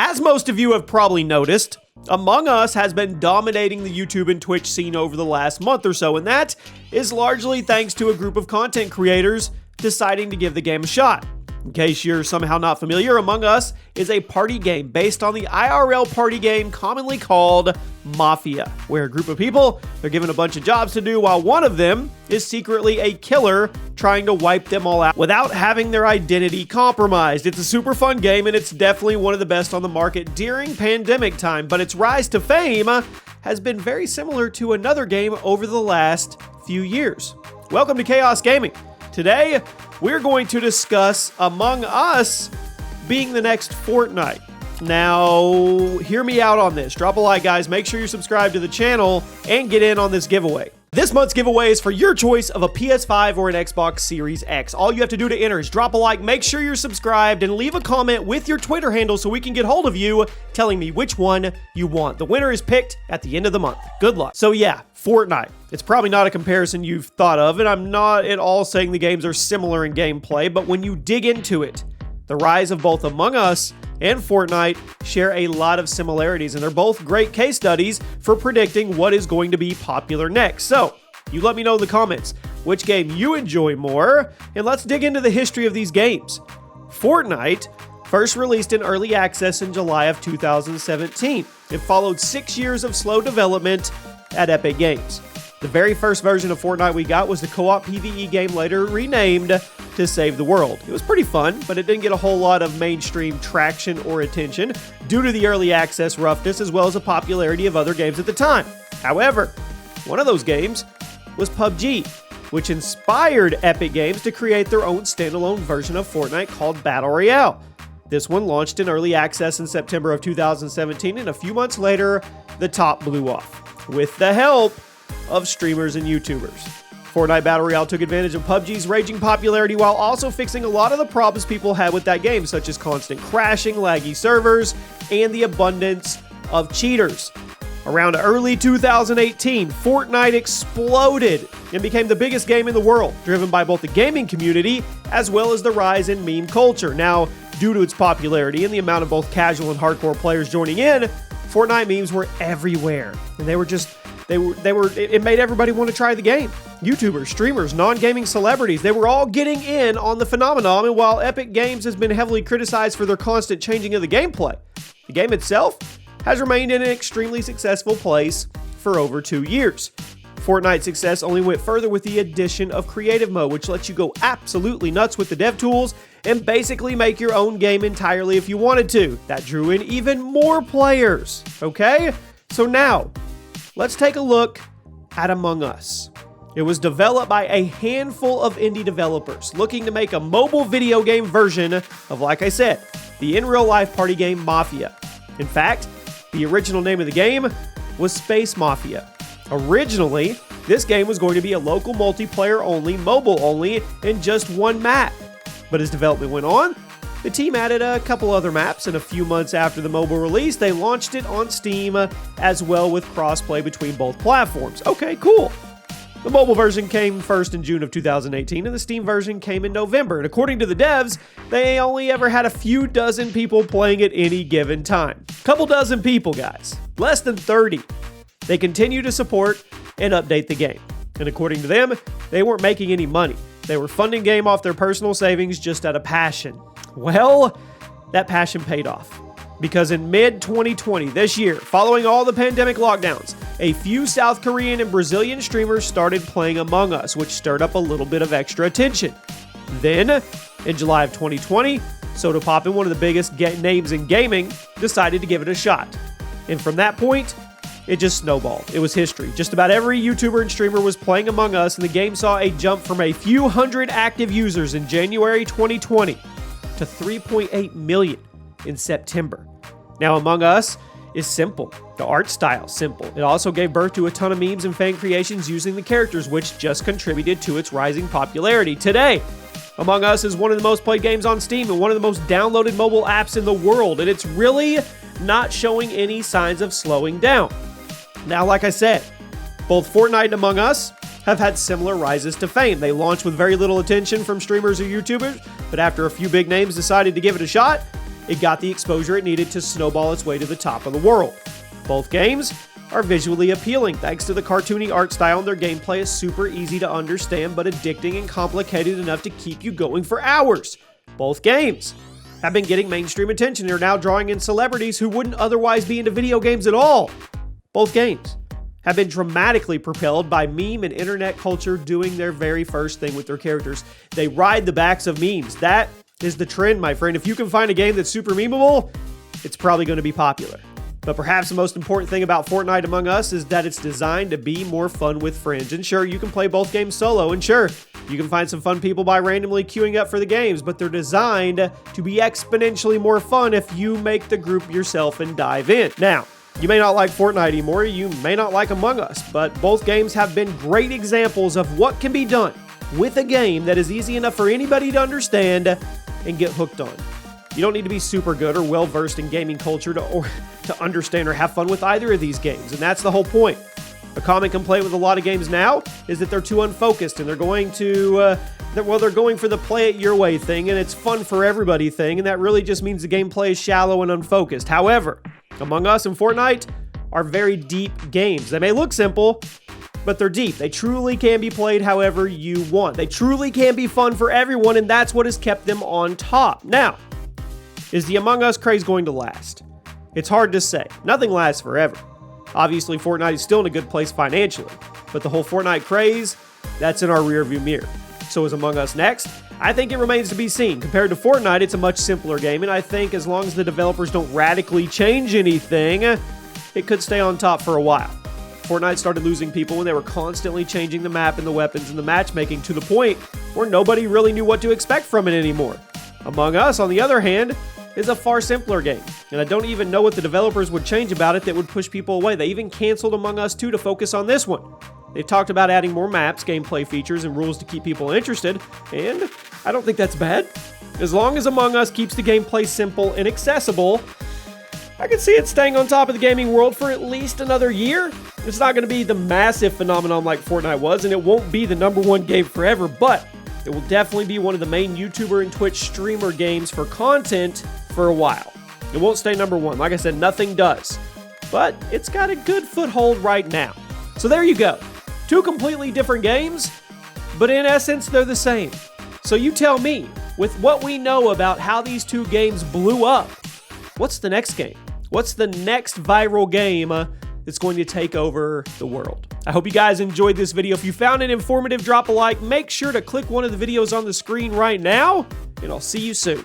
As most of you have probably noticed, Among Us has been dominating the YouTube and Twitch scene over the last month or so, and that is largely thanks to a group of content creators deciding to give the game a shot. In case you're somehow not familiar, Among Us is a party game based on the IRL party game commonly called Mafia, where a group of people are given a bunch of jobs to do while one of them is secretly a killer trying to wipe them all out without having their identity compromised. It's a super fun game and it's definitely one of the best on the market during pandemic time, but its rise to fame has been very similar to another game over the last few years. Welcome to ChaosGaming. Today, we're going to discuss Among Us being the next Fortnite. Now, hear me out on this. Drop a like, guys. Make sure you're subscribed to the channel and get in on this giveaway. This month's giveaway is for your choice of a PS5 or an Xbox Series X. All you have to do to enter is drop a like, make sure you're subscribed, and leave a comment with your Twitter handle so we can get hold of you telling me which one you want. The winner is picked at the end of the month. Good luck. So yeah, Fortnite. It's probably not a comparison you've thought of, and I'm not at all saying the games are similar in gameplay, but when you dig into it, the rise of both Among Us and Fortnite share a lot of similarities, and they're both great case studies for predicting what is going to be popular next. So, you let me know in the comments which game you enjoy more, and let's dig into the history of these games. Fortnite first released in early access in July of 2017. It followed 6 years of slow development at Epic Games. The very first version of Fortnite we got was the co-op PvE game later renamed to Save the World. It was pretty fun, but it didn't get a whole lot of mainstream traction or attention due to the early access roughness as well as the popularity of other games at the time. However, one of those games was PUBG, which inspired Epic Games to create their own standalone version of Fortnite called Battle Royale. This one launched in early access in September of 2017, and a few months later, the top blew off, with the help of streamers and YouTubers. Fortnite Battle Royale took advantage of PUBG's raging popularity while also fixing a lot of the problems people had with that game, such as constant crashing, laggy servers, and the abundance of cheaters. Around early 2018, Fortnite exploded and became the biggest game in the world, driven by both the gaming community as well as the rise in meme culture. Now, due to its popularity and the amount of both casual and hardcore players joining in, Fortnite memes were everywhere, and it made everybody want to try the game. YouTubers, streamers, non-gaming celebrities, they were all getting in on the phenomenon, and while Epic Games has been heavily criticized for their constant changing of the gameplay, the game itself has remained in an extremely successful place for over 2 years. Fortnite's success only went further with the addition of Creative Mode, which lets you go absolutely nuts with the dev tools and basically make your own game entirely if you wanted to. That drew in even more players, okay? So now, let's take a look at Among Us. It was developed by a handful of indie developers looking to make a mobile video game version of, like I said, the in-real-life party game Mafia. In fact, the original name of the game was Space Mafia. Originally, this game was going to be a local multiplayer only, mobile only, and just one map. But as development went on, the team added a couple other maps, and a few months after the mobile release, they launched it on Steam as well with crossplay between both platforms. Okay, cool. The mobile version came first in June of 2018, and the Steam version came in November. And according to the devs, they only ever had a few dozen people playing at any given time. Couple dozen people, guys. Less than 30. They continue to support and update the game. And according to them, they weren't making any money. They were funding the game off their personal savings just out of passion. Well, that passion paid off. Because in mid-2020, this year, following all the pandemic lockdowns, a few South Korean and Brazilian streamers started playing Among Us, which stirred up a little bit of extra attention. Then, in July of 2020, Sodapoppin, one of the biggest names in gaming, decided to give it a shot. And from that point, it just snowballed. It was history. Just about every YouTuber and streamer was playing Among Us, and the game saw a jump from a few hundred active users in January 2020 to 3.8 million in September. Now, Among Us is simple. The art style, simple. It also gave birth to a ton of memes and fan creations using the characters, which just contributed to its rising popularity. Today, Among Us is one of the most played games on Steam and one of the most downloaded mobile apps in the world, and it's really not showing any signs of slowing down. Now, like I said, both Fortnite and Among Us have had similar rises to fame. They launched with very little attention from streamers or YouTubers, but after a few big names decided to give it a shot, it got the exposure it needed to snowball its way to the top of the world. Both games are visually appealing thanks to the cartoony art style, and their gameplay is super easy to understand but addicting and complicated enough to keep you going for hours. Both games have been getting mainstream attention and are now drawing in celebrities who wouldn't otherwise be into video games at all. Both games have been dramatically propelled by meme and internet culture doing their very first thing with their characters. They ride the backs of memes. That is the trend, my friend. If you can find a game that's super memeable, it's probably going to be popular. But perhaps the most important thing about Fortnite Among Us is that it's designed to be more fun with friends. And sure, you can play both games solo, and sure, you can find some fun people by randomly queuing up for the games, but they're designed to be exponentially more fun if you make the group yourself and dive in. Now, you may not like Fortnite anymore, you may not like Among Us, but both games have been great examples of what can be done with a game that is easy enough for anybody to understand and get hooked on. You don't need to be super good or well-versed in gaming culture to understand or have fun with either of these games, and that's the whole point. A common complaint with a lot of games now is that they're too unfocused, and they're going for the play it your way thing, and it's fun for everybody thing, and that really just means the gameplay is shallow and unfocused. However, Among Us and Fortnite are very deep games. They may look simple, but they're deep. They truly can be played however you want. They truly can be fun for everyone, and that's what has kept them on top. Now, is the Among Us craze going to last? It's hard to say. Nothing lasts forever. Obviously, Fortnite is still in a good place financially, but the whole Fortnite craze, that's in our rearview mirror. So is Among Us next? I think it remains to be seen. Compared to Fortnite, it's a much simpler game, and I think as long as the developers don't radically change anything, it could stay on top for a while. Fortnite started losing people when they were constantly changing the map and the weapons and the matchmaking to the point where nobody really knew what to expect from it anymore. Among Us, on the other hand, is a far simpler game, and I don't even know what the developers would change about it that would push people away. They even canceled Among Us 2 to focus on this one. They've talked about adding more maps, gameplay features, and rules to keep people interested, and I don't think that's bad. As long as Among Us keeps the gameplay simple and accessible, I can see it staying on top of the gaming world for at least another year. It's not going to be the massive phenomenon like Fortnite was, and it won't be the #1 game forever, but it will definitely be one of the main YouTuber and Twitch streamer games for content for a while. It won't stay #1. Like I said, nothing does. But it's got a good foothold right now. So there you go. Two completely different games, but in essence, they're the same. So you tell me, with what we know about how these two games blew up, what's the next game? What's the next viral game that's going to take over the world? I hope you guys enjoyed this video. If you found it informative, drop a like. Make sure to click one of the videos on the screen right now, and I'll see you soon.